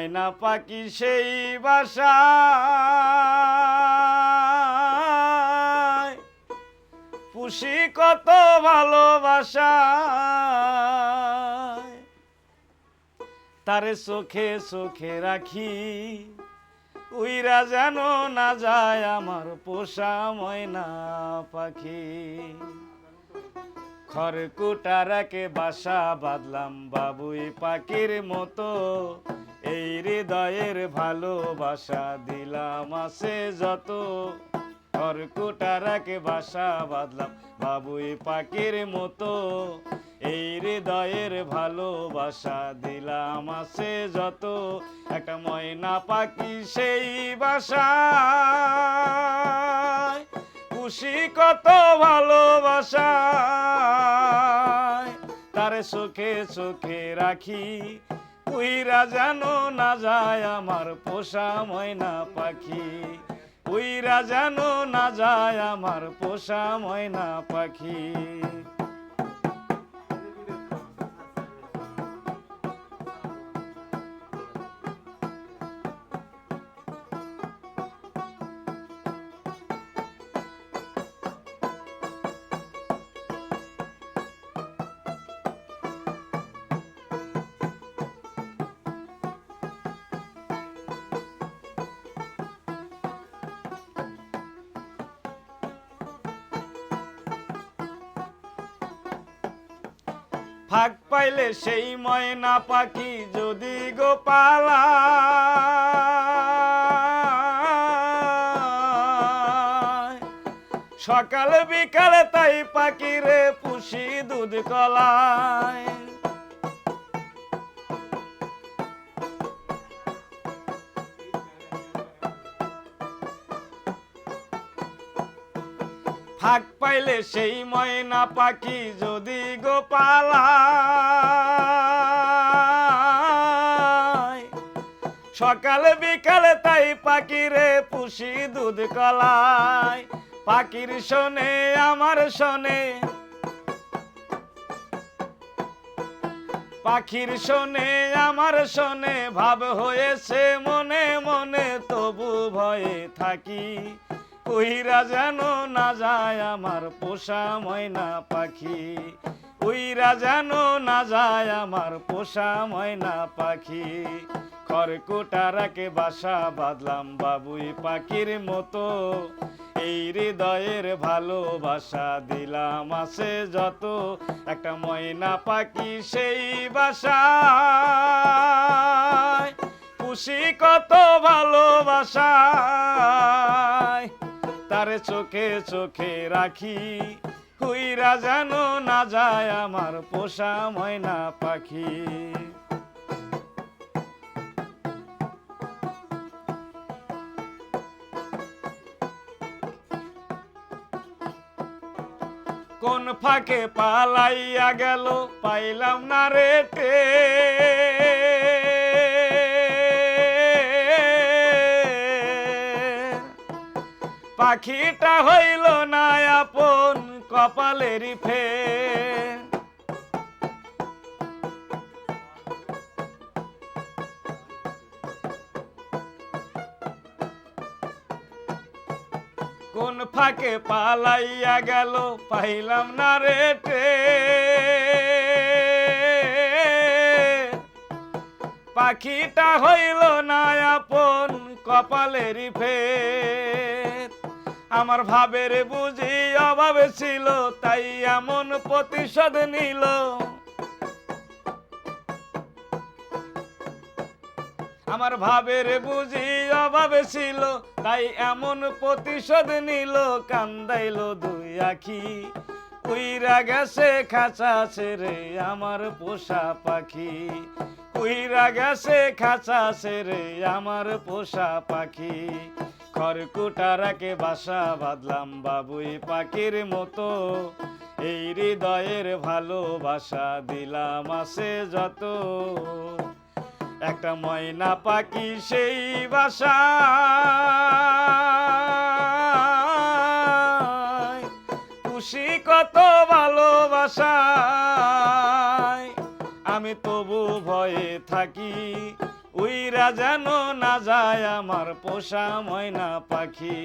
ময়না পাখি সেই বাসা পুষি কত ভালোবাসা তারে চোখে চোখে রাখি উইরা যেন না যায় আমার পোষা ময়না পাখি খড়কুটারাকে বাসা বাঁধলাম বাবুই পাখির মতো এই হৃদয়ের ভালোবাসা দিলাম আছে যত খড়কুটারাকে বাসা বাঁধলাম বাবুই পাখির মতো এই হৃদয়ের ভালোবাসা দিলাম আছে যত একটা ময়না পাখি সেই বাসা খুশি কত ভালোবাসা তারে চোখে চোখে রাখি উইরা যেন না যায় আমার পোষা ময়না পাখি উইরা যেন না যায় আমার পোষা ময়না পাখি ফাঁক পাইলে সেই ময়না পাখি যদি গোপালা সকাল বিকালে তাই পাখিরে পুষি দুধ কলায় ফাঁক পাইলে সেই ময়না পাখি যদি গোপালা সকাল বিকালে তাই পাখিরে পুষি দুধ কলায় পাখির শোনে আমার শোনে পাখির শোনে আমার শোনে ভাব হয়েছে মনে মনে তবু ভয়ে থাকি উইরা যেন না যায় আমার পোষা ময়না পাখি উইরা যেন না যায় আমার পোষা ময়না পাখি খড়কুটারাকে বাসা বাঁধলাম বাবুই পাখির মতো এই হৃদয়ের ভালোবাসা দিলাম আছে যত একটা ময়না পাখি সেই বাসা খুশি কত ভালোবাসা তারে চোখে চোখে রাখি উইরা যেন না যায় আমার পোষা ময়না পাখি কোন ফাঁকে পালাইয়া গেল পাইলাম না রেটে পাখিটা হইল না আপন কপালেরই ফের কোন ফাঁকে পালাইয়া গেল পাইলাম না রেটে পাখিটা হইল না আপন কপালেরই ফের আমার ভাবের বুঝি অভাব ছিল তাই এমন প্রতিশোধ নিল আমার ভাবের বুঝি অভাব ছিল তাই এমন প্রতিশোধ নিল কান্দাইল দুই আখি উইরা গেছে খাঁচা ছেড়ে আমার পোষা পাখি উইরা গেছে খাঁচা ছেড়ে আমার পোষা পাখি খড়কুটারাকে বাসা বাঁধলাম বাবুই পাখির মতো এই হৃদয়ের ভালোবাসা দিলাম আছে যত একটা ময়না পাখি সেই বাসা খুশি কত ভালোবাসা আমি তবু ভয়ে থাকি উইরা যেন না যায় আমার পোষা ময়না পাখি,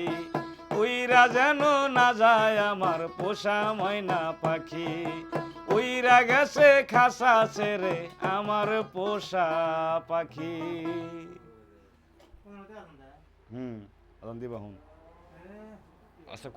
উইরা যেন না যায় আমার পোষা ময়না পাখি, উইরা গেছে খাসা ছেড়ে আমার পোষা পাখি। আদান দিবা হুন আচ্ছা